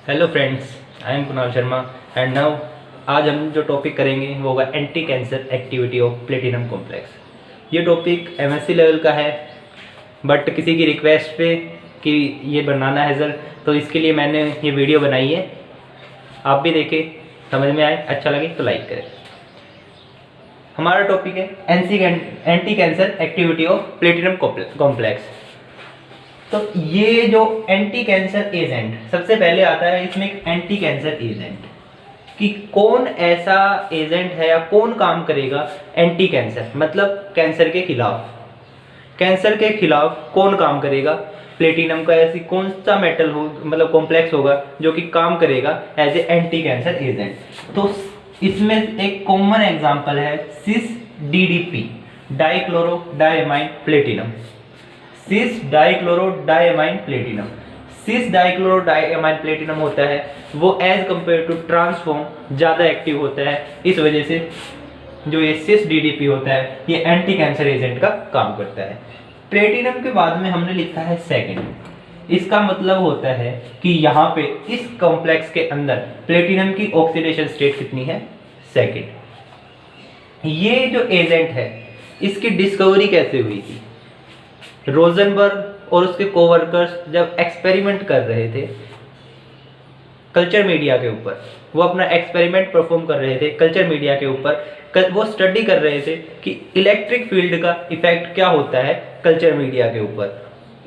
Hello friends, I am Kunal Sharma and now आज हम जो टॉपिक करेंगे वो होगा anti cancer activity of platinum complex. ये टॉपिक एमएससी लेवल का है बट किसी की रिक्वेस्ट पे कि ये बनाना है सर, तो इसके लिए मैंने ये वीडियो बनाई है। आप भी देखें, समझ में आए, अच्छा लगे तो लाइक करें। हमारा टॉपिक है anti cancer activity of platinum complex. तो ये जो एंटी कैंसर एजेंट सबसे पहले आता है, इसमें एक एंटी कैंसर एजेंट कि कौन ऐसा एजेंट है या कौन काम करेगा एंटी कैंसर, मतलब कैंसर के खिलाफ। कैंसर के खिलाफ कौन काम करेगा? प्लेटिनम का ऐसी कौन सा मेटल हो, मतलब कॉम्प्लेक्स होगा जो कि काम करेगा as a anti cancer agent. तो इसमें एक कॉमन एग्जांपल है cis DDP, dichloro diamine platinum. Cis dichloro diamine platinum. Cis dichloro diamine platinum होता है वो एज कंपेयर टू ट्रांसफॉर्म ज़्यादा एक्टिव होता है। इस वजह से जो ये सिस DDP होता है ये एंटी कैंसर एजेंट का काम करता है। प्लेटिनम के बाद में हमने लिखा है सेकंड। इसका मतलब होता है कि यहाँ पे इस कॉम्प्लेक्स के अंदर प्लेटिनम की ऑक्सीडेशन स्टेट कितनी है? सेकंड। ये जो एजेंट है इसकी डिस्कवरी कैसे हुई थी? रोजनबर्ग और उसके कोवर्कर्स जब एक्सपेरिमेंट कर रहे थे कल्चर मीडिया के ऊपर, वो अपना एक्सपेरिमेंट परफॉर्म कर रहे थे कल्चर मीडिया के ऊपर। वो स्टडी कर रहे थे कि इलेक्ट्रिक फील्ड का इफेक्ट क्या होता है कल्चर मीडिया के ऊपर।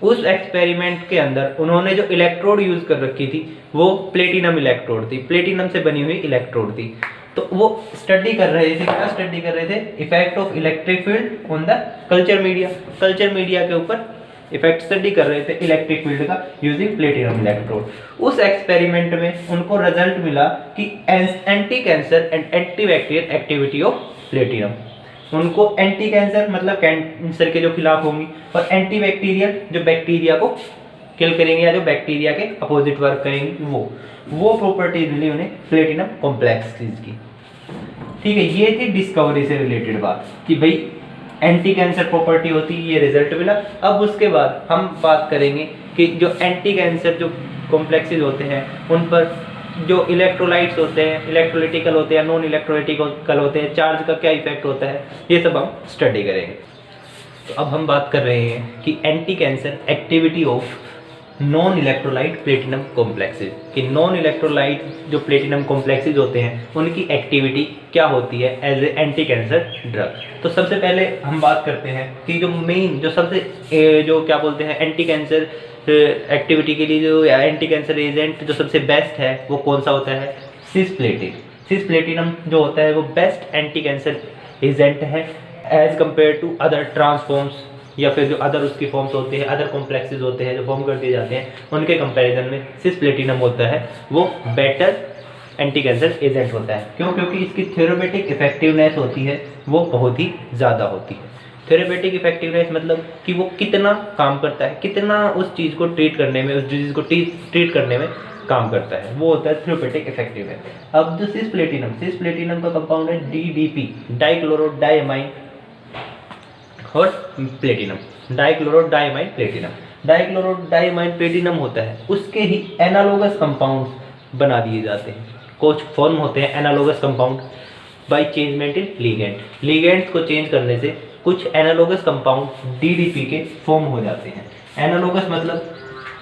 उस एक्सपेरिमेंट के अंदर उन्होंने जो इलेक्ट्रोड यूज कर रखी थी वो प्लेटिनम इलेक्ट्रोड थी, प्लेटिनम से बनी हुई इलेक्ट्रोड थी। तो वो स्टडी कर रहे थे, क्या स्टडी कर रहे थे? Effect of electric field on the culture media. Culture media के ऊपर इफेक्ट स्टडी कर रहे थे इलेक्ट्रिक फील्ड का यूजिंग प्लेटिनम इलेक्ट्रोड। उस एक्सपेरिमेंट में उनको रिजल्ट मिला कि anti cancer and anti bacterial activity of platinum. उनको एंटी कैंसर मतलब कैंसर के जो खिलाफ होंगी, और एंटी बैक्टीरियल जो बैक्टीरिया को किल करेंगे या जो बैक्टीरिया के अपोजिट वर्क करेंगे, वो प्रॉपर्टीज मिली उन्हें प्लेटिनम कॉम्प्लेक्स की। ठीक है, ये थी डिस्कवरी से रिलेटेड बात कि भाई एंटी कैंसर प्रॉपर्टी होती है, ये रिजल्ट मिला। अब उसके बाद हम बात करेंगे कि जो एंटी कैंसर जो कॉम्प्लेक्सेस होते हैं उन पर जो इलेक्ट्रोलाइट्स होते हैं, इलेक्ट्रोलिटिकल होते हैं, नॉन इलेक्ट्रोलिटिकल होते हैं, चार्ज का क्या इफेक्ट होता है, ये सब हम स्टडी करेंगे। तो अब हम बात कर रहे हैं कि anti cancer activity of non electrolyte platinum complexes, कि नॉन इलेक्ट्रोलाइट जो प्लेटिनम कॉम्प्लेक्सेस होते हैं उनकी एक्टिविटी क्या होती है as a anti cancer drug. तो सबसे पहले हम बात करते हैं कि जो मेन जो सबसे जो क्या बोलते हैं एंटी कैंसर एक्टिविटी के लिए जो एंटी कैंसर एजेंट जो सबसे बेस्ट है वो कौन सा होता है? सिसप्लेटिन। सिसप्लेटिनम जो होता है वो बेस्ट एंटी कैंसर एजेंट है as compare to other transforms या फिर जो अदर उसकी फॉर्म्स होते हैं, अदर कॉम्प्लेक्सेस होते हैं जो फॉर्म कर दिए जाते हैं, उनके कंपैरिजन में सिसप्लेटिनम होता है वो बेटर एंटी कैंसर एजेंट होता है। क्यों? क्योंकि इसकी थेरेपेटिक इफेक्टिवनेस होती है वो बहुत ही ज़्यादा होती है। थेरेपेटिक इफेक्टिवनेस मतलब कि वो कितना काम करता है, कितना उस चीज़ को ट्रीट करने में, उस डिजीज़ को ट्रीट करने में काम करता है, वो होता है थेरेपेटिक इफेक्टिवनेस। अब जो सिसप्लेटिनम का कंपाउंड है DDP, डाइक्लोरो डायमाइन और platinum, dichloro diamine platinum. Dichloro diamine platinum होता है, उसके ही एनालोगस कंपाउंड बना दिए जाते हैं, कुछ फॉर्म होते हैं एनालोगस कंपाउंड बाय चेंजमेंट इन लीगेंड। लीगेंड्स को चेंज करने से कुछ एनालोगस कंपाउंड DDP के फॉर्म हो जाते हैं। एनालोगस मतलब,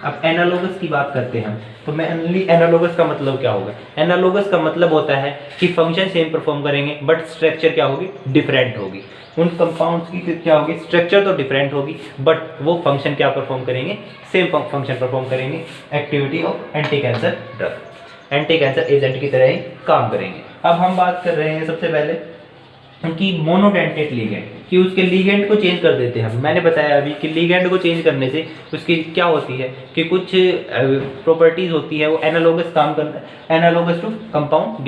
अब एनालोगस की बात करते हैं हम, तो मेनली एनालोगस का मतलब क्या होगा? एनालोगस का मतलब होता है कि फंक्शन सेम परफॉर्म करेंगे बट स्ट्रक्चर क्या होगी? डिफरेंट होगी। उन कंपाउंड्स की क्या होगी? स्ट्रक्चर तो डिफरेंट होगी बट वो फंक्शन क्या परफॉर्म करेंगे? सेम फंक्शन परफॉर्म करेंगे। Activity of anti cancer drug, anti cancer agent की तरह ही काम करेंगे। अब हम बात कर रहे हैं सबसे पहले कि मोनोडेंटेट लीगेंड, कि उसके लीगेंड को चेंज कर देते हैं हम। मैंने बताया अभी कि लीगेंड को चेंज करने से उसकी क्या होती है कि कुछ प्रॉपर्टीज होती है वो एनालोगस काम करना, एनालोगस टू कंपाउंड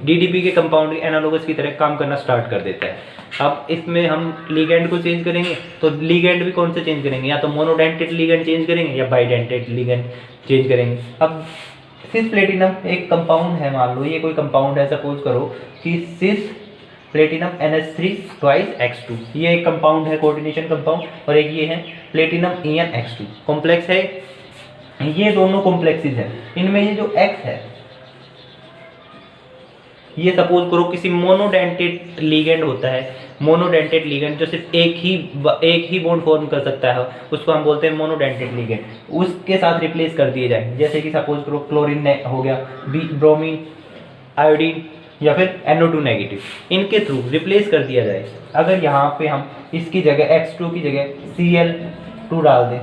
DDP के कंपाउंड एनालोगस की तरह काम करना स्टार्ट कर देता है। अब इसमें हम लीगेंड को चेंज करेंगे तो लीगेंड भी कौन से चेंज करेंगे? या तो मोनोडेंटेट लीगेंड चेंज करेंगे या बाइडेंटेट लीगेंड चेंज करेंगे। अब सिसप्लेटिनम एक कंपाउंड है, मान लो ये कोई कंपाउंड है, सपोज करो कि सिस प्लेटिनम NH3 ट्वाइस X2, ये एक कंपाउंड है, कोऑर्डिनेशन कंपाउंड, और एक ये है प्लेटिनम EnX2 कॉम्प्लेक्स है ये दोनों कॉम्प्लेक्सेस हैं, इनमें ये जो X है, ये सपोज करो किसी मोनोडेंटेड लिगेंड होता है, मोनोडेंटेड लिगेंड जो सिर्फ एक ही बॉन्ड फॉर्म कर सकता है, उसको हम बोलते हैं मोनोडेंटेड लिगेंड, उसके साथ रिप्लेस कर दिए जाए। जैसे कि सपोज करो क्लोरीन हो गया, ब्रोमीन, आयोडीन या फिर NO2 नेगेटिव, इनके थ्रू रिप्लेस कर दिया जाए। अगर यहाँ पे हम इसकी जगह X2 की जगह Cl2 डाल दें,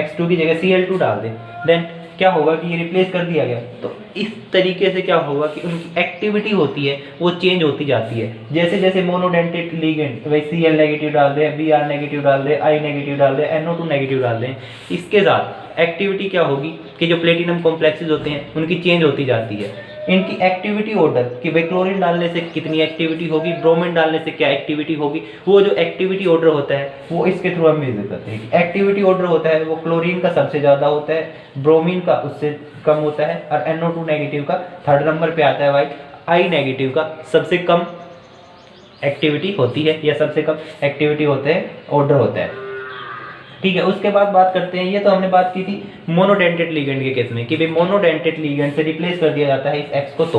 X2 की जगह Cl2 डाल दें, देन क्या होगा कि ये रिप्लेस कर दिया गया। तो इस तरीके से क्या होगा कि उनकी एक्टिविटी होती है वो चेंज होती जाती है। जैसे जैसे मोनोडेंटेड लिगेंड, वही Cl नेगेटिव डाल दें, Br नेगेटिव डाल दें, I नेगेटिव डाल दें, NO2 नेगेटिव डाल दें, इसके साथ एक्टिविटी क्या होगी कि जो प्लेटिनम कॉम्प्लेक्सेस होते हैं उनकी चेंज होती जाती है। इनकी एक्टिविटी ऑर्डर कि भाई क्लोरीन डालने से कितनी एक्टिविटी होगी, ब्रोमीन डालने से क्या एक्टिविटी होगी, वो जो एक्टिविटी ऑर्डर होता है वो इसके थ्रू हम मेजर करते हैं। एक्टिविटी ऑर्डर होता है वो क्लोरीन का सबसे ज़्यादा होता है, ब्रोमीन का उससे कम होता है, और NO2 नेगेटिव का थर्ड नंबर पे आता है, वाई I नेगेटिव का सबसे कम एक्टिविटी होती है या सबसे कम एक्टिविटी होते हैं, ऑर्डर होता है। ठीक है, उसके बाद बात करते हैं, ये तो हमने बात की थी मोनोडेंटेड लिगेंड के केस में कि भाई मोनोडेंटेड लिगेंड से रिप्लेस कर दिया जाता है इस X को। तो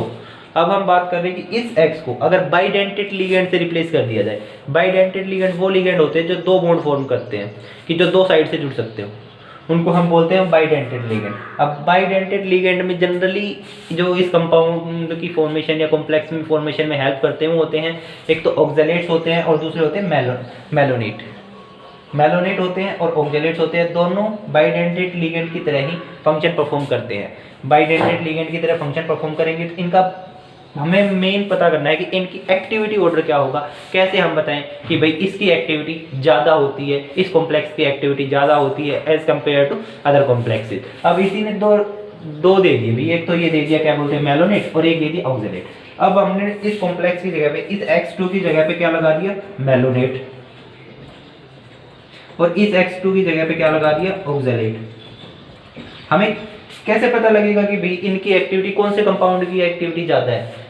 अब हम बात कर रहे हैं कि इस X को अगर बाइडेंटेड लिगेंड से रिप्लेस कर दिया जाए। बाइडेंटेड लिगेंड वो लिगेंड होते हैं जो दो बॉन्ड फॉर्म करते हैं, कि जो दो साइड से जुड़ सकते हो, उनको हम बोलते हैं बाइडेंटेड लिगेंड। अब बाइडेंटेड लिगेंड में जनरली जो इस कंपाउंड की फॉर्मेशन या कॉम्प्लेक्स में फॉर्मेशन में हेल्प करते हैं वो होते हैं, एक तो ऑक्सैलेट्स होते हैं और दूसरे होते हैं मेलोनेट होते हैं और ऑक्सैलेट्स होते हैं। दोनों बाइडेंटेड लिगेंड की तरह ही फंक्शन परफॉर्म करते हैं, बाइडेंटेड लिगेंड की तरह फंक्शन परफॉर्म करेंगे। तो इनका हमें मेन पता करना है कि इनकी एक्टिविटी ऑर्डर क्या होगा। कैसे हम बताएं कि भाई इसकी एक्टिविटी ज़्यादा होती है, इस कॉम्प्लेक्स की एक्टिविटी ज़्यादा होती है as compare to other complexes. अब इसी ने दो दे दिए भाई, एक तो ये दे दिया क्या बोलते हैं मेलोनेट, और एक दे दिया ऑक्सैलेट। अब हमने इस कॉम्प्लेक्स की जगह पे इस X2 की जगह पे क्या लगा दिया, मेलोनेट, और इस X2 की जगह पे क्या लगा दिया, ऑक्सैलेट। हमें कैसे पता लगेगा कि भाई इनकी एक्टिविटी, कौन से कंपाउंड की एक्टिविटी ज़्यादा है?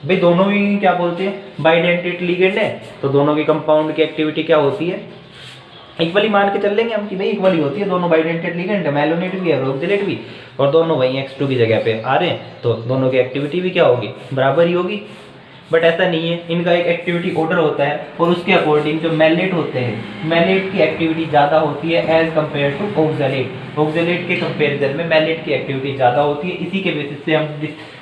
भाई दोनों ही क्या बोलते हैं बाइडेंटेड लिगेंड है, तो दोनों की कंपाउंड की एक्टिविटी क्या होती है, इक्वली मान के चल लेंगे हम कि भाई इक्वली होती है। दोनों बाइडेंटेड लिगेंड है, मेलोनेट भी है और ऑक्सैलेट भी, और दोनों वही X2 की जगह पे आ रहे हैं, तो दोनों की एक्टिविटी भी क्या होगी, बराबर ही होगी। बट ऐसा नहीं है, इनका एक एक्टिविटी ऑर्डर होता है और उसके अकॉर्डिंग जो मेलेट होते हैं, मेलेट की एक्टिविटी ज़्यादा होती है as compare to oxalate. Oxalate के कंपेरिजन में मेलेट की एक्टिविटी ज़्यादा होती है। इसी के बेसिस से हम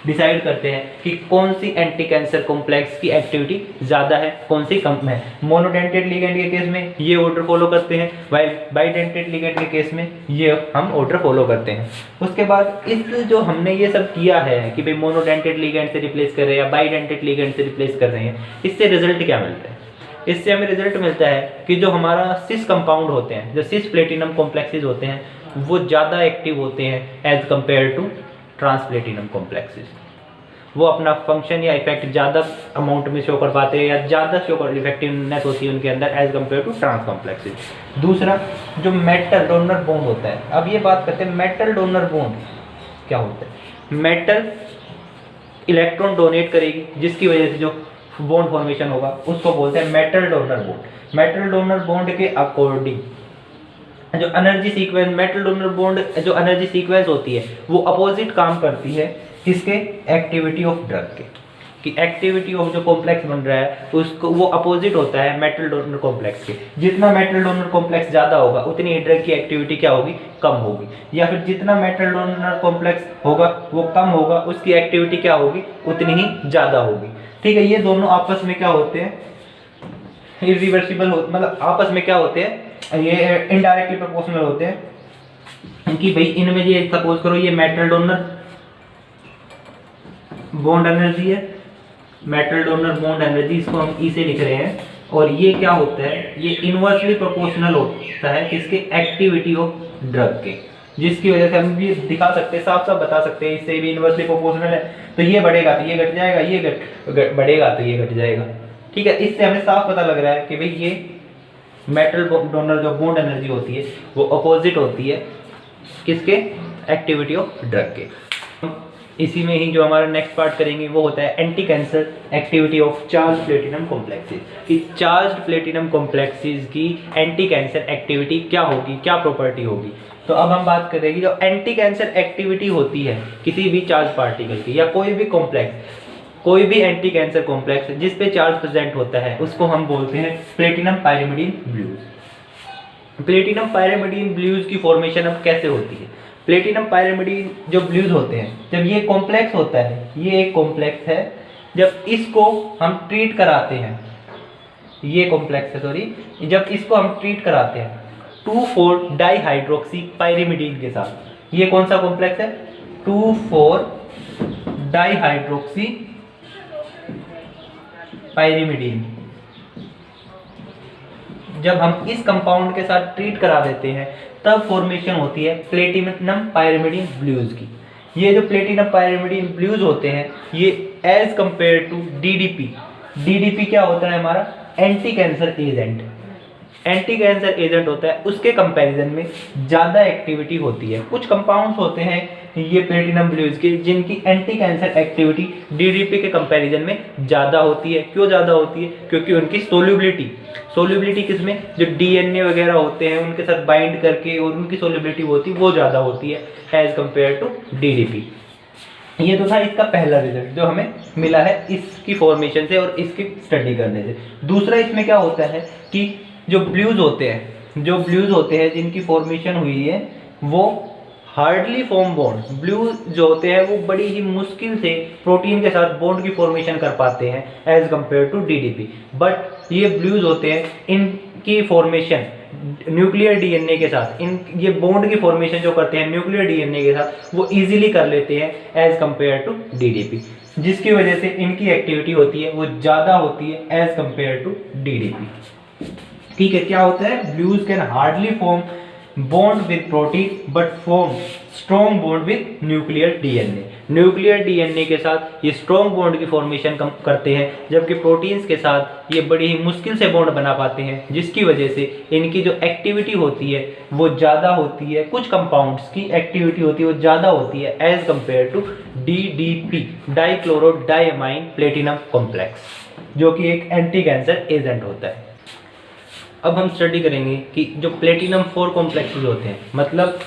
डिसाइड करते हैं कि कौन सी एंटी कैंसर कॉम्प्लेक्स की एक्टिविटी ज़्यादा है, कौन सी कम है। मोनोडेंटेड लिगेंड के केस में ये ऑर्डर फॉलो करते हैं, वाइल बाइडेंटेड लिगेंड के केस में ये हम ऑर्डर फॉलो करते हैं। उसके बाद इस जो हमने ये सब किया है कि भाई मोनोडेंटेड लिगेंड से रिप्लेस कर रहे हैं या बाइडेंटेड लिगेंड से रिप्लेस कर रहे हैं, इससे रिजल्ट क्या मिलता है? इससे हमें रिजल्ट मिलता है कि जो हमारा सिस कंपाउंड होते हैं, जो सिस प्लेटिनम कॉम्प्लेक्सेस होते हैं, वो ज़्यादा एक्टिव होते हैं as compare to trans platinum complexes. वो अपना फंक्शन या इफेक्ट ज़्यादा अमाउंट में शो कर पाते हैं या ज़्यादा शो कर इफेक्टिवनेस होती है उनके अंदर as compare to trans complexes. दूसरा जो मेटल डोनर बॉन्ड होता है, अब ये बात करते हैं मेटल डोनर बॉन्ड क्या होता है। मेटल इलेक्ट्रॉन डोनेट करेगी जिसकी वजह से जो बॉन्ड फॉर्मेशन होगा उसको बोलते हैं metal donor bond. Metal donor bond के अकॉर्डिंग जो energy sequence, metal donor bond जो एनर्जी सीक्वेंस होती है वो अपोजिट काम करती है किसके, एक्टिविटी ऑफ ड्रग के, कि एक्टिविटी ऑफ जो कॉम्प्लेक्स बन रहा है उसको वो अपोजिट होता है मेटल डोनर कॉम्प्लेक्स के। जितना मेटल डोनर कॉम्प्लेक्स ज़्यादा होगा उतनी ही ड्रग की एक्टिविटी क्या होगी, कम होगी, या फिर जितना मेटल डोनर कॉम्प्लेक्स होगा वो कम होगा, उसकी एक्टिविटी क्या होगी, उतनी ही ज़्यादा होगी। ठीक है, ये दोनों आपस में क्या होते हैं, इरिवर्सिबल मतलब आपस में क्या होते हैं, ये इनडायरेक्टली प्रोपोर्शनल होते हैं। कि भाई इनमें ये सपोज करो ये मेटल डोनर बॉन्ड एनर्जी है, मेटल डोनर बॉन्ड एनर्जी, इसको हम ई से लिख रहे हैं, और ये क्या होता है, ये इनवर्सली प्रोपोर्शनल होता है किसके, एक्टिविटी ऑफ ड्रग के, जिसकी वजह से हम भी दिखा सकते हैं, साफ साफ बता सकते हैं, इससे भी इनवर्सली प्रोपोर्शनल है तो ये बढ़ेगा तो ये घट जाएगा, ये बढ़ेगा तो ये घट जाएगा। ठीक है, इससे हमें साफ पता लग रहा है कि भाई ये मेटल डोनर जो बॉन्ड एनर्जी होती है वो अपोजिट होती है किसके, एक्टिविटी ऑफ ड्रग के। इसी में ही जो हमारा नेक्स्ट पार्ट करेंगे वो होता है anti cancer activity of charge platinum complexes, कि चार्ज प्लेटिनम कॉम्प्लेक्सेस की एंटी कैंसर एक्टिविटी क्या होगी, क्या प्रॉपर्टी होगी। तो अब हम बात करेंगे जो एंटी कैंसर एक्टिविटी होती है किसी भी चार्ज पार्टिकल की या कोई भी कॉम्प्लेक्स, कोई भी एंटी कैंसर कॉम्प्लेक्स जिस पे चार्ज प्रेजेंट होता है उसको हम बोलते हैं platinum pyrimidine blues. Platinum pyrimidine blues की फॉर्मेशन अब कैसे होती है? प्लेटिनम पाइरिमिडीन जो ब्लूज होते हैं, जब ये कॉम्प्लेक्स होता है, ये एक कॉम्प्लेक्स है, जब इसको हम ट्रीट कराते हैं, ये कॉम्प्लेक्स है सॉरी, जब इसको हम ट्रीट कराते हैं 2,4 डाइहाइड्रोक्सी पाइरिमिडीन के साथ, ये कौन सा कॉम्प्लेक्स है? 2,4 डाइहाइड्रोक्सी पाइरिमिडीन। जब हम इस कंपाउंड के साथ ट्रीट करा देते हैं तब फॉर्मेशन होती है प्लेटिनम पाइरिमिडीन ब्लूज की। ये जो प्लेटिनम पाइरिमिडीन ब्लूज होते हैं ये as compare to DDP, DDP क्या होता है हमारा? Anti cancer agent, anti cancer agent होता है, उसके कंपैरिजन में ज़्यादा एक्टिविटी होती है। कुछ कंपाउंड्स होते हैं ये प्लेटिनम ब्लूज के जिनकी एंटी कैंसर एक्टिविटी डीडीपी के कंपैरिजन में ज़्यादा होती है। क्यों ज़्यादा होती है? क्योंकि उनकी सोल्यूबिलिटी किसमें, जो डीएनए वगैरह होते हैं उनके साथ बाइंड करके और उनकी सोल्यूबिलिटी होती है वो ज़्यादा होती है एज कंपेयर टू डीडीपी। ये तो था इसका पहला रिजल्ट जो हमें मिला है इसकी फॉर्मेशन से और इसकी स्टडी करने से। दूसरा इसमें क्या होता है कि जो ब्लूज होते हैं जिनकी फॉर्मेशन हुई है वो हार्डली फॉर्म बॉन्ड, ब्लूज जो होते हैं वो बड़ी ही मुश्किल से प्रोटीन के साथ बॉन्ड की फॉर्मेशन कर पाते हैं as compare to DDP. But ये ब्लूज होते हैं, इनकी फॉर्मेशन न्यूक्लियर डीएनए के साथ, ये बॉन्ड की फॉर्मेशन जो करते हैं न्यूक्लियर डीएनए के साथ वो इजीली कर लेते हैं एज कंपेयर टू डीडीपी, जिसकी वजह से इनकी एक्टिविटी होती है वो ज़्यादा होती है एज कंपेयर टू डीडीपी। ठीक है, क्या होता है? Blues can hardly form bond with protein but form strong bond with nuclear DNA. Nuclear DNA के साथ ये स्ट्रॉन्ग बॉन्ड की फॉर्मेशन करते हैं, जबकि प्रोटीन्स के साथ ये बड़ी ही मुश्किल से बॉन्ड बना पाते हैं, जिसकी वजह से इनकी जो एक्टिविटी होती है वो ज़्यादा होती है। कुछ कंपाउंड्स की एक्टिविटी होती है वो ज़्यादा होती है as compare to DDP, dichloro diamine platinum complex, जो कि एक एंटी कैंसर एजेंट होता है। अब हम स्टडी करेंगे कि जो प्लेटिनम 4 कॉम्प्लेक्सेस होते हैं, मतलब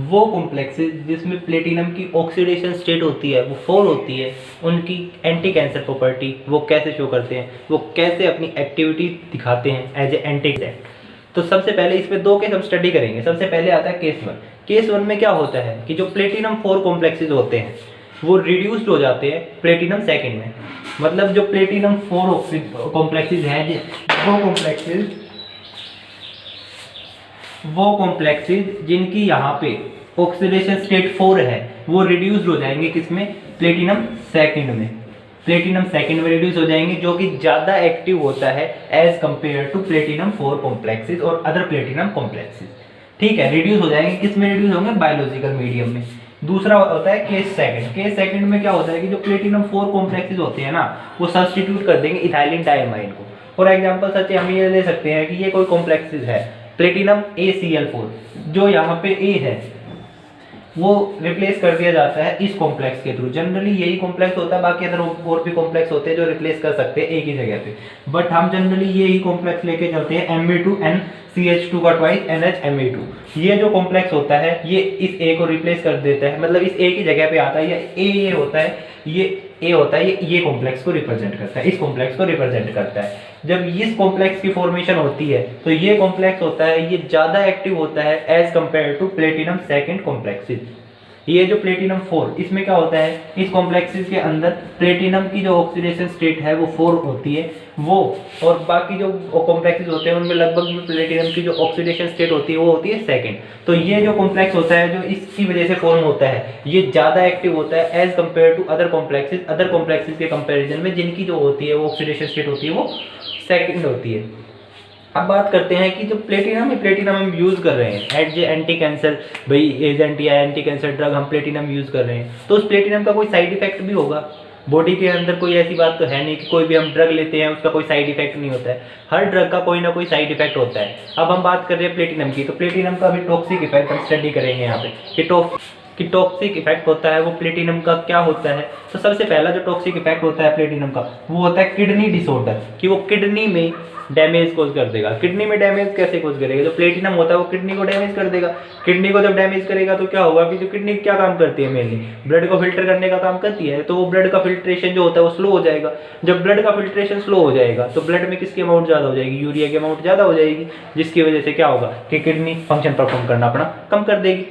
वो कॉम्प्लेक्सेस जिसमें प्लेटिनम की ऑक्सीडेशन स्टेट होती है वो 4 होती है, उनकी एंटी कैंसर प्रॉपर्टी वो कैसे शो करते हैं, वो कैसे अपनी एक्टिविटी दिखाते हैं एज ए एंटी कैंसर। तो सबसे पहले इसमें 2 केस हम स्टडी करेंगे। सबसे पहले आता है केस 1। केस 1 में क्या होता है कि जो प्लेटिनम 4 कॉम्प्लेक्सेस होते हैं वो रिड्यूस्ड हो जाते हैं प्लेटिनम सेकेंड में। मतलब जो प्लेटिनम 4 कॉम्प्लेक्सेस हैं वो कॉम्प्लेक्सेस जिनकी यहाँ पे ऑक्सीडेशन स्टेट 4 है वो रिड्यूस्ड हो जाएंगे किसमें? प्लेटिनम सेकंड में। प्लेटिनम सेकंड में रिड्यूस हो जाएंगे, जो कि ज़्यादा एक्टिव होता है as compare to platinum 4 complexes और अदर प्लेटिनम कॉम्प्लेक्सेस। ठीक है, रिड्यूस हो जाएंगे, किस में रिड्यूस होंगे? बायोलॉजिकल मीडियम में। दूसरा होता है केस सेकंड। केस सेकंड में क्या होता है कि जो प्लेटिनम 4 कॉम्प्लेक्सेस होते हैं ना वो सब्स्टिट्यूट कर देंगे इथाइलिन डाइअमाइन को। फॉर एग्जाम्पल सच हम ये ले सकते हैं कि ये कोई कॉम्प्लेक्सेस है प्लेटिनम ACl4, जो यहाँ पे A है वो रिप्लेस कर दिया जाता है इस कॉम्प्लेक्स के थ्रू। जनरली यही कॉम्प्लेक्स होता है, बाकी अदर और भी कॉम्प्लेक्स होते हैं जो रिप्लेस कर सकते हैं एक ही जगह पे, बट हम जनरली यही कॉम्प्लेक्स लेके चलते हैं Me2NCH2 का ट्वाइस NHMe2। ये जो कॉम्प्लेक्स होता है ये इस A को रिप्लेस कर देता है, मतलब इस A की जगह पे आता है। ये होता है, ये A होता है, ये कॉम्प्लेक्स को रिप्रेजेंट करता है, इस कॉम्प्लेक्स को रिप्रेजेंट करता है। जब इस कॉम्प्लेक्स की फॉर्मेशन होती है तो ये कॉम्प्लेक्स होता है ये ज़्यादा एक्टिव होता है as compare to platinum second complexes. ये जो प्लेटिनम 4, इसमें क्या होता है, इस कॉम्प्लेक्सेस के अंदर प्लेटिनम की जो ऑक्सीडेशन स्टेट है वो 4 होती है वो, और बाकी जो कॉम्प्लेक्सेस होते हैं उनमें लगभग प्लेटिनम की जो ऑक्सीडेशन स्टेट होती है वो होती है सेकंड। तो ये जो कॉम्प्लेक्स होता है जो इसकी वजह से फॉर्म होता है ये ज़्यादा एक्टिव होता है as compare to other complexes के कंपेरिजन में, जिनकी जो होती है वो ऑक्सीडेशन स्टेट होती है वो सेकंड होती है। अब बात करते हैं कि जो प्लेटिनम हम यूज़ कर रहे हैं एज ए एंटी कैंसर भाई एजेंट या एंटी कैंसर ड्रग हम प्लेटिनम यूज़ कर रहे हैं, तो उस प्लेटिनम का कोई साइड इफेक्ट भी होगा बॉडी के अंदर? कोई ऐसी बात तो है नहीं कि कोई भी हम ड्रग लेते हैं उसका कोई साइड इफेक्ट नहीं होता है। हर ड्रग का कोई ना कोई साइड इफेक्ट होता है। अब हम बात कर रहे हैं प्लेटिनम की, तो प्लेटिनम का भी टॉक्सिक इफेक्ट हम स्टडी करेंगे यहाँ पे कि कि टॉक्सिक इफेक्ट होता है वो प्लेटिनम का क्या होता है। तो सबसे पहला जो टॉक्सिक इफेक्ट होता है प्लेटिनम का वो होता है किडनी डिसऑर्डर, कि वो किडनी में डैमेज कोज कर देगा। किडनी में डैमेज कैसे कोज करेगा, जो प्लेटिनम होता है वो किडनी को डैमेज कर देगा। किडनी को जब डैमेज करेगा तो क्या होगा कि जो किडनी क्या काम करती है, मेनली ब्लड को फिल्टर करने का काम करती है, तो वो ब्लड का फिल्ट्रेशन जो होता है वो स्लो हो जाएगा। जब ब्लड का फिल्ट्रेशन स्लो हो जाएगा तो ब्लड में किसकी अमाउंट ज़्यादा हो जाएगी, यूरिया की अमाउंट ज़्यादा हो जाएगी, जिसकी वजह से क्या होगा कि किडनी फंक्शन परफॉर्म करना अपना कम कर देगी।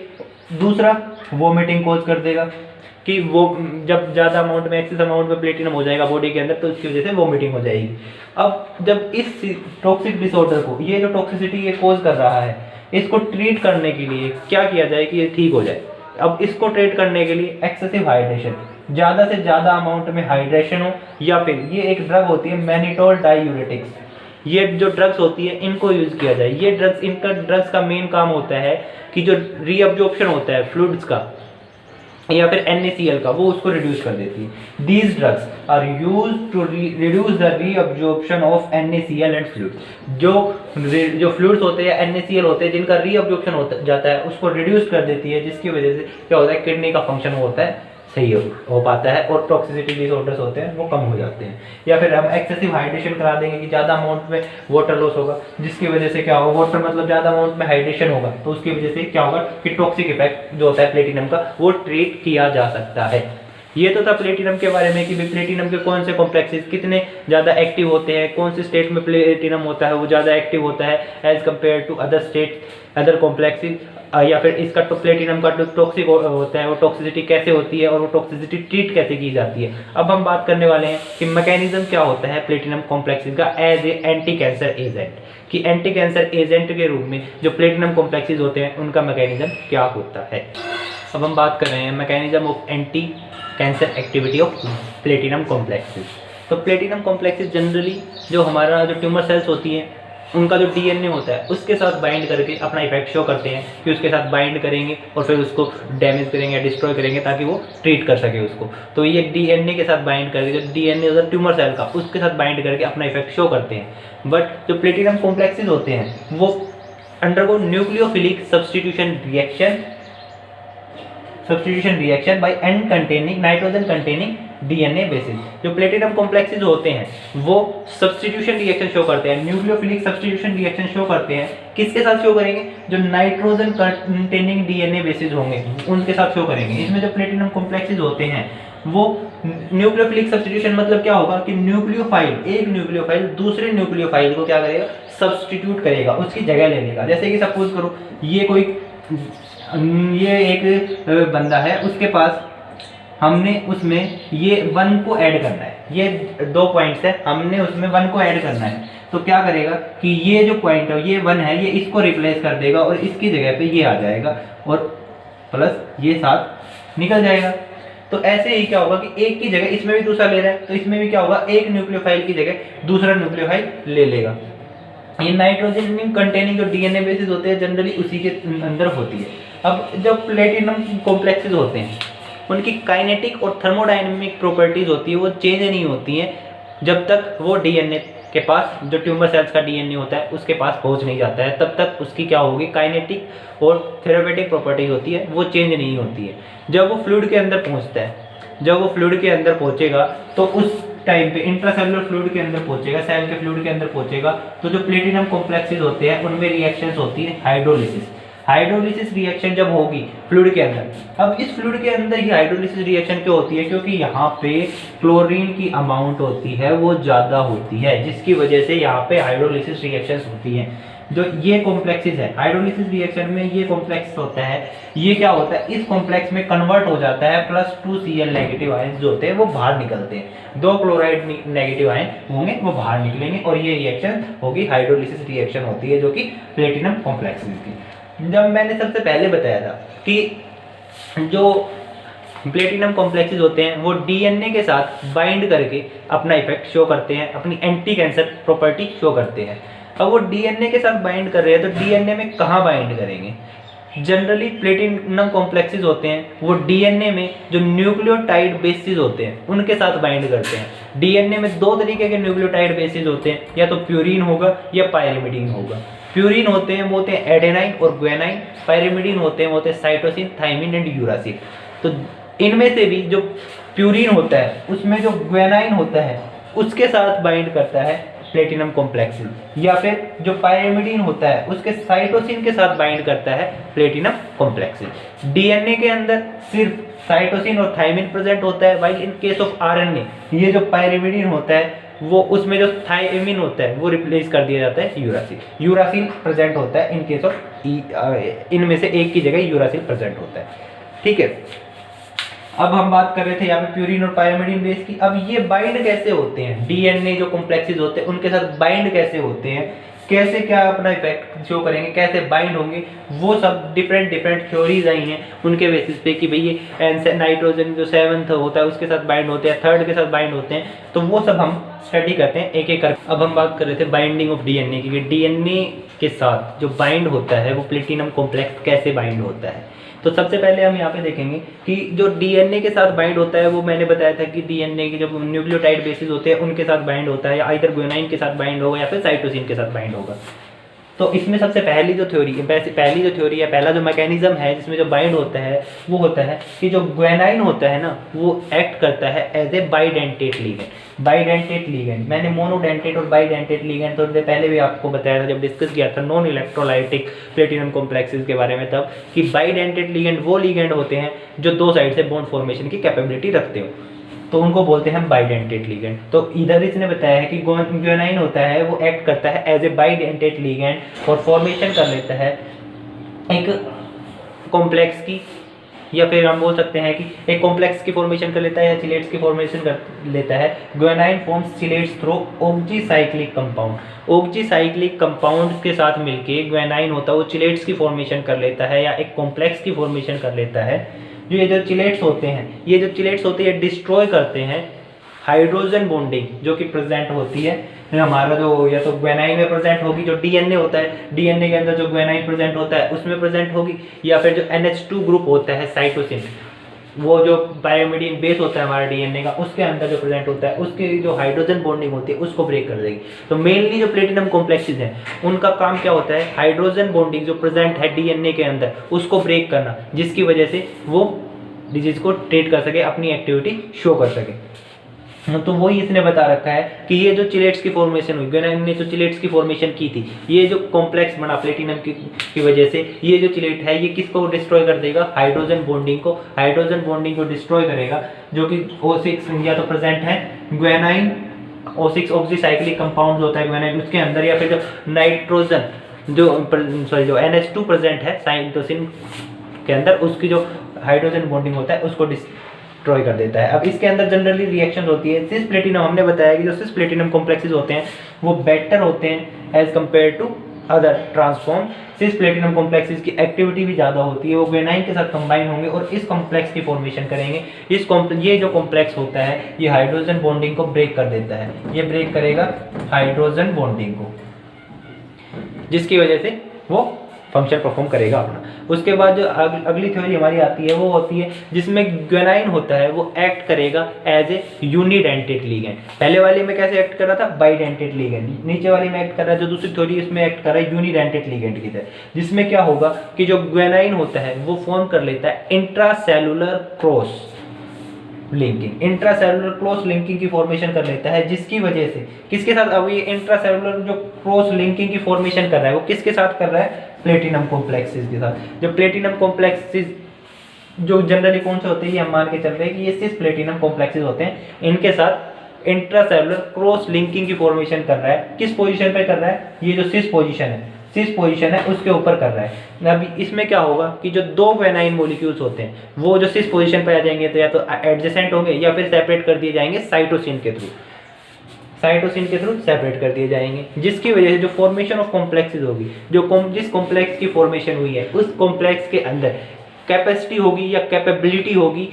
दूसरा, वोमिटिंग कोज कर देगा, कि वो जब ज़्यादा अमाउंट में, एक्सेस अमाउंट में प्लेटिनम हो जाएगा बॉडी के अंदर तो उसकी वजह से वोमिटिंग हो जाएगी। अब जब इस टॉक्सिक डिसऑर्डर को, ये जो टॉक्सिसिटी ये कोज कर रहा है, इसको ट्रीट करने के लिए क्या किया जाए कि ये ठीक हो जाए। अब इसको ट्रीट करने के लिए एक्सेसिव हाइड्रेशन, ज़्यादा से ज़्यादा अमाउंट में हाइड्रेशन हो, या फिर ये एक ड्रग होती है मैनिटोल डायूरेटिक्स, ये जो ड्रग्स होती है इनको यूज़ किया जाए। ये ड्रग्स, इनका ड्रग्स का मेन काम होता है कि जो रीअब्जॉर्प्शन होता है फ्लूइड्स का या फिर NaCl का, वो उसको रिड्यूस कर देती है। These drugs are used to reduce the reabsorption of NaCl and fluids. जो फ्लूइड्स होते हैं NaCl होते हैं जिनका रीअब्जॉर्प्शन हो जाता है उसको रिड्यूस कर देती है, जिसकी वजह से क्या होता है किडनी का फंक्शन होता है सही हो पाता है और टॉक्सिसिटी डिसऑर्डर्स होते हैं वो कम हो जाते हैं। या फिर हम एक्सेसिव हाइड्रेशन करा देंगे कि ज़्यादा अमाउंट में वाटर लॉस होगा, जिसकी वजह से क्या होगा, वाटर मतलब ज़्यादा अमाउंट में हाइड्रेशन होगा, तो उसकी वजह से क्या होगा कि टॉक्सिक इफेक्ट जो होता है प्लेटिनम का वो ट्रीट किया जा सकता है। ये तो था प्लेटिनम के बारे में कि प्लेटिनम के कौन से कॉम्प्लेक्सेस कितने ज़्यादा एक्टिव होते हैं, कौन से स्टेट में प्लेटिनम होता है वो ज़्यादा एक्टिव होता है as compare to other state, other complexes, या फिर इसका तो प्लेटिनम का जो टॉक्सिक होता है वो टॉक्सिसिटी कैसे होती है और वो टॉक्सिसिटी ट्रीट कैसे की जाती है। अब हम बात करने वाले हैं कि मैकेनिज्म क्या होता है प्लेटिनम कॉम्प्लेक्सेस का as a anti cancer agent, कि एंटी कैंसर एजेंट के रूप में जो प्लेटिनम कॉम्प्लेक्सेस होते हैं उनका मैकेनिज्म क्या होता है। अब हम बात कर रहे हैं mechanism of anti cancer activity of platinum complexes. तो प्लेटिनम कॉम्प्लेक्सेस जनरली जो हमारा जो ट्यूमर सेल्स होती हैं उनका जो DNA होता है उसके साथ बाइंड करके अपना इफेक्ट शो करते हैं, कि उसके साथ बाइंड करेंगे और फिर उसको डैमेज करेंगे, डिस्ट्रॉय करेंगे ताकि वो ट्रीट कर सके उसको। तो ये DNA के साथ बाइंड करके, जो DNA होता है ट्यूमर सेल का, उसके साथ बाइंड करके अपना इफेक्ट शो करते हैं। बट जो प्लेटिनम कॉम्प्लेक्सेस होते हैं वो undergo nucleophilic substitution reaction by n containing nitrogen containing DNA bases. जो प्लेटिनम कॉम्प्लेक्सेस होते हैं वो सब्स्टिट्यूशन रिएक्शन शो करते हैं, न्यूक्लियोफिलिक सब्स्टिट्यूशन रिएक्शन शो करते हैं। किसके साथ शो करेंगे, जो नाइट्रोजन कंटेनिंग DNA बेसिस होंगे उनके साथ शो करेंगे। इसमें जो प्लेटिनम कॉम्प्लेक्सेस होते हैं वो न्यूक्लियोफिलिक सब्स्टिट्यूशन मतलब क्या होगा कि न्यूक्लियोफाइल, एक न्यूक्लियोफाइल दूसरे न्यूक्लियोफाइल को क्या करेगा, सब्स्टिट्यूट करेगा, उसकी जगह ले लेगा। जैसे कि सपोज करो ये एक बंदा है, उसके पास हमने उसमें ये 1 को ऐड करना है, ये 2 पॉइंट्स है, हमने उसमें 1 को ऐड करना है, तो क्या करेगा कि ये जो पॉइंट है ये 1 है, ये इसको रिप्लेस कर देगा और इसकी जगह पे ये आ जाएगा और प्लस ये साथ निकल जाएगा। तो ऐसे ही क्या होगा कि एक की जगह इसमें भी दूसरा ले रहा है तो इसमें भी क्या होगा, एक न्यूक्लियोफाइल की जगह दूसरा न्यूक्लियोफाइल ले लेगा। ये नाइट्रोजन कंटेनिंग जो DNA बेसिस होते हैं जनरली उसी के अंदर होती है। अब जब प्लेटिनम कॉम्प्लेक्सेस होते हैं उनकी काइनेटिक और थर्मोडायनेमिक प्रॉपर्टीज होती है वो चेंज नहीं होती हैं जब तक वो DNA के पास, जो ट्यूमर सेल्स का DNA होता है उसके पास पहुंच नहीं जाता है, तब तक उसकी क्या होगी, काइनेटिक और थेरेपेटिक प्रॉपर्टीज होती है वो चेंज नहीं होती है। जब वो फ्लूइड के अंदर पहुंचता है, जब वो फ्लूइड के अंदर पहुंचेगा तो उस टाइम पे इंट्रासेलुलर फ्लूइड के अंदर पहुंचेगा, सेल के फ्लूइड के अंदर पहुंचेगा, तो जो प्लेटिनम कॉम्प्लेक्सेस होते हैं उनमें रिएक्शंस होती है हाइड्रोलिसिस रिएक्शन जब होगी फ्लूइड के अंदर। अब इस फ्लूइड के अंदर ही हाइड्रोलिसिस रिएक्शन क्यों होती है, क्योंकि यहाँ पे क्लोरीन की अमाउंट होती है वो ज़्यादा होती है, जिसकी वजह से यहाँ पे हाइड्रोलिसिस रिएक्शंस होती हैं। जो ये कॉम्प्लेक्सेस है, हाइड्रोलिसिस रिएक्शन में ये कॉम्प्लेक्स होता है, ये क्या होता है, इस कॉम्प्लेक्स में कन्वर्ट हो जाता है, +2Cl नेगेटिव आयंस जो होते हैं वो बाहर निकलते हैं, 2 क्लोराइड नेगेटिव आयन होंगे वो बाहर निकलेंगे और ये रिएक्शन होगी, हाइड्रोलिसिस रिएक्शन होती है जो कि प्लेटिनम कॉम्प्लेक्सेस की। जब मैंने सबसे पहले बताया था कि जो प्लेटिनम कॉम्प्लेक्सेस होते हैं वो DNA के साथ बाइंड करके अपना इफेक्ट शो करते हैं, अपनी एंटी कैंसर प्रॉपर्टी शो करते हैं। अब वो DNA के साथ बाइंड कर रहे हैं तो DNA में कहाँ बाइंड करेंगे, जनरली प्लेटिनम कॉम्प्लेक्सेस होते हैं वो DNA में जो न्यूक्लियोटाइड बेसिस होते हैं उनके साथ बाइंड करते हैं। DNA में 2 तरीके के न्यूक्लियोटाइड बेसिस होते हैं, या तो प्यूरीन होगा या पायरिमिडीन होगा। प्यूरिन होते हैं वो होते हैं एडेनाइन और ग्वानाइन, पायरिमिडीन होते हैं वो होते हैं साइटोसिन, थायमिन एंड यूरासिल। तो इनमें से भी जो प्यूरिन होता है उसमें जो ग्वानाइन होता है उसके साथ बाइंड करता है प्लेटिनम कॉम्प्लेक्सेस, या फिर जो पायरिमिडीन होता है उसके साइटोसिन के साथ बाइंड करता है प्लेटिनम कॉम्प्लेक्सेस। डीएनए के अंदर सिर्फ साइटोसिन और थायमिन प्रेजेंट होता है, while in case of RNA ये जो पायरिमिडीन होता है वो उसमें जो थायमिन होता है वो रिप्लेस कर दिया जाता है यूरासिल। यूरासिल प्रेजेंट होता है इन केस ऑफ इनमें से एक की जगह यूरासिल प्रेजेंट होता है। ठीक है, अब हम बात कर रहे थे यहाँ पे प्यूरिन और पायरिमिडीन बेस की। अब ये बाइंड कैसे होते हैं, डीएनए जो कॉम्प्लेक्सेस होते हैं उनके साथ बाइंड कैसे होते हैं, कैसे क्या अपना इफेक्ट शो करेंगे, कैसे बाइंड होंगे, वो सब डिफरेंट थ्योरीज आई हैं उनके बेसिस पे कि भाई ये नाइट्रोजन जो 7th होता है उसके साथ बाइंड होते हैं, 3rd के साथ बाइंड होते हैं, तो वो सब हम स्टडी करते हैं एक एक कर। अब हम बात कर रहे थे बाइंडिंग ऑफ डीएनए की, डीएनए के साथ जो बाइंड होता है वो प्लेटिनम कॉम्प्लेक्स कैसे बाइंड होता है। तो सबसे पहले हम यहाँ पे देखेंगे कि जो डीएनए के साथ बाइंड होता है वो मैंने बताया था कि डीएनए के जो न्यूक्लियोटाइड बेसिस होते हैं उनके साथ बाइंड होता है, या आइदर ग्वानाइन के साथ बाइंड होगा या फिर साइटोसिन के साथ बाइंड होगा। तो इसमें सबसे पहली जो थ्योरी है, पहला जो मैकेनिज्म है जिसमें जो बाइंड होता है वो होता है कि जो ग्वानाइन होता है ना वो एक्ट करता है as a bidentate ligand. Bidentate ligand मैंने मोनोडेंटेट और बाइडेंटेट लिगेंड थोड़ी देर पहले भी आपको बताया था जब डिस्कस किया था नॉन इलेक्ट्रोलाइटिक प्लेटिनम कॉम्प्लेक्सेस के बारे में, तब कि बाइडेंटेट लिगेंड वो लिगेंड होते हैं जो दो साइड से बॉन्ड फॉर्मेशन की कैपेबिलिटी रखते हो, तो उनको बोलते हैं बाइडेंटेट लिगेंड। तो इधर इसने बताया है कि ग्वानाइन होता है वो एक्ट करता है एज ए बाइडेंटेट लिगेंड और फॉर्मेशन कर लेता है एक कॉम्प्लेक्स की, या फिर हम बोल सकते हैं कि एक कॉम्प्लेक्स की फॉर्मेशन कर लेता है या चिलेट्स की फॉर्मेशन कर लेता है। Guanine forms chelates through oxycyclic compound. Oxycyclic compound के साथ मिलके ग्वानाइन होता है वो चिलेट्स की फॉर्मेशन कर लेता है या एक कॉम्प्लेक्स की फॉर्मेशन कर लेता है। जो ये जो चिलेट्स होते हैं ये डिस्ट्रॉय करते हैं हाइड्रोजन बॉन्डिंग जो कि प्रेजेंट होती है हमारा जो या तो ग्वानाइन में प्रेजेंट होगी, जो डीएनए होता है डीएनए के अंदर जो ग्वानाइन प्रेजेंट होता है उसमें प्रेजेंट होगी, या फिर जो NH2 ग्रुप होता है साइटोसिन वो जो पायरिमिडीन बेस होता है हमारा डीएनए का उसके अंदर जो प्रेजेंट होता है उसकी जो हाइड्रोजन बॉन्डिंग होती है उसको ब्रेक कर देगी। तो मेनली जो प्लेटिनम कॉम्प्लेक्सेस हैं उनका काम क्या होता है, हाइड्रोजन बॉन्डिंग जो प्रेजेंट है डीएनए के अंदर उसको ब्रेक करना, जिसकी वजह से वो डिजीज को ट्रीट कर सके, अपनी एक्टिविटी शो कर सके। तो वही इसने बता रखा है कि ये जो चिलेट्स की फॉर्मेशन हुई, ग्वानाइन ने जो चिलेट्स की फॉर्मेशन की थी, ये जो कॉम्प्लेक्स बना प्लेटिनम की वजह से ये जो चिलेट है ये किसको डिस्ट्रॉय कर देगा, हाइड्रोजन बॉन्डिंग को। हाइड्रोजन बॉन्डिंग को डिस्ट्रॉय करेगा जो कि O6 या तो प्रेजेंट है ग्वानाइन O6 ऑक्सीसाइक्लिक कंपाउंड होता है ग्वानाइन उसके अंदर, या फिर जो नाइट्रोजन जो NH2 प्रेजेंट है साइटोसिन के अंदर उसकी जो हाइड्रोजन बॉन्डिंग होता है उसको डिस्ट्रॉय कर देता है। अब इसके अंदर जनरली रिएक्शन होती है सिस प्लेटिनम, हमने बताया कि जो सिस प्लेटिनम कॉम्प्लेक्सेस होते हैं वो बेटर होते हैं as compare to other transform. Cis platinum complexes की एक्टिविटी भी ज़्यादा होती है, वो ग्वानाइन के साथ कंबाइन होंगे और इस कॉम्प्लेक्स की फॉर्मेशन करेंगे। ये जो कॉम्प्लेक्स होता है ये हाइड्रोजन बॉन्डिंग को ब्रेक कर देता है, ये ब्रेक करेगा हाइड्रोजन बॉन्डिंग को, जिसकी वजह से वो फंक्शन परफॉर्म करेगा अपना। उसके बाद जो अगली थ्योरी हमारी आती है वो होती है जिसमें ग्वानाइन होता है वो एक्ट करेगा एज ए यूनिडेंटेट लिगेंड। पहले वाले में कैसे एक्ट कर रहा था, बाइडेंटेट लिगेंड, नीचे वाले में एक्ट कर रहा है जो दूसरी थ्योरी इसमें एक्ट कर रहा है यूनिडेंटेट लिगेंड की तरह, जिसमें क्या होगा कि जो ग्वानाइन होता है वो फॉर्म कर लेता है intracellular cross linking, intracellular cross linking की फॉर्मेशन कर लेता है, जिसकी वजह से किसके साथ, अब ये इंट्रासेलुलर जो क्रॉस लिंकिंग की फॉर्मेशन कर रहा है वो किसके साथ कर रहा है, प्लेटिनम कॉम्प्लेक्सेस के साथ। जो प्लेटिनम कॉम्प्लेक्सेस जो जनरली कौन से होते हैं ये हम मान के चल रहे हैं कि ये सिस प्लेटिनम कॉम्प्लेक्सेस होते हैं, इनके साथ इंट्रासेलुलर क्रॉस लिंकिंग की फॉर्मेशन कर रहा है। किस पोजीशन पे कर रहा है, ये जो सिस पोजीशन है उसके ऊपर कर रहा है। अभी इसमें क्या होगा कि जो दो ग्वानाइन मॉलिक्यूल्स होते हैं वो जो सिस पोजीशन पे आ जाएंगे तो या तो एडजेसेंट होंगे या फिर सेपरेट कर दिए जाएंगे साइटोसिन के थ्रू सेपरेट कर दिए जाएंगे, जिसकी वजह से जो फॉर्मेशन ऑफ कॉम्प्लेक्सेस होगी, जिस कॉम्प्लेक्स की फॉर्मेशन हुई है उस कॉम्प्लेक्स के अंदर कैपेसिटी होगी या कैपेबिलिटी होगी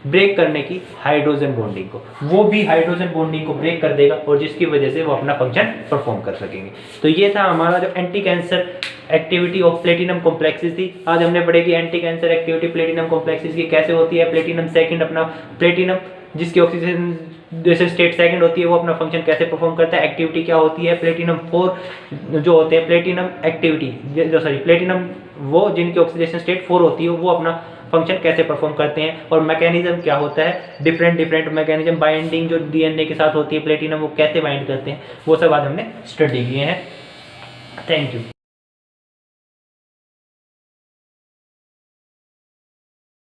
ब्रेक करने की हाइड्रोजन बॉन्डिंग को, वो भी हाइड्रोजन बॉन्डिंग को ब्रेक कर देगा और जिसकी वजह से वो अपना फंक्शन परफॉर्म कर सकेंगे। तो ये था हमारा जो anti cancer activity of platinum complexes थी। आज हमने पढ़ेगी anti cancer activity platinum complexes की कैसे होती है। प्लेटिनम सेकंड अपना प्लेटिनम जिसकी ऑक्सीजन जैसे स्टेट सेकंड होती है वो अपना फंक्शन कैसे परफॉर्म करता है, एक्टिविटी क्या होती है, प्लेटिनम 4 जो होते हैं प्लेटिनम एक्टिविटी जो सॉरी प्लेटिनम वो जिनकी ऑक्सीडेशन स्टेट 4 होती है वो अपना फंक्शन कैसे परफॉर्म करते हैं, और मैकेनिज्म क्या होता है, डिफरेंट मैकेनिज्म, बाइंडिंग जो डीएनए के साथ होती है प्लेटिनम वो कैसे बाइंड करते हैं, वो सब आज हमने स्टडी किए हैं। Thank you.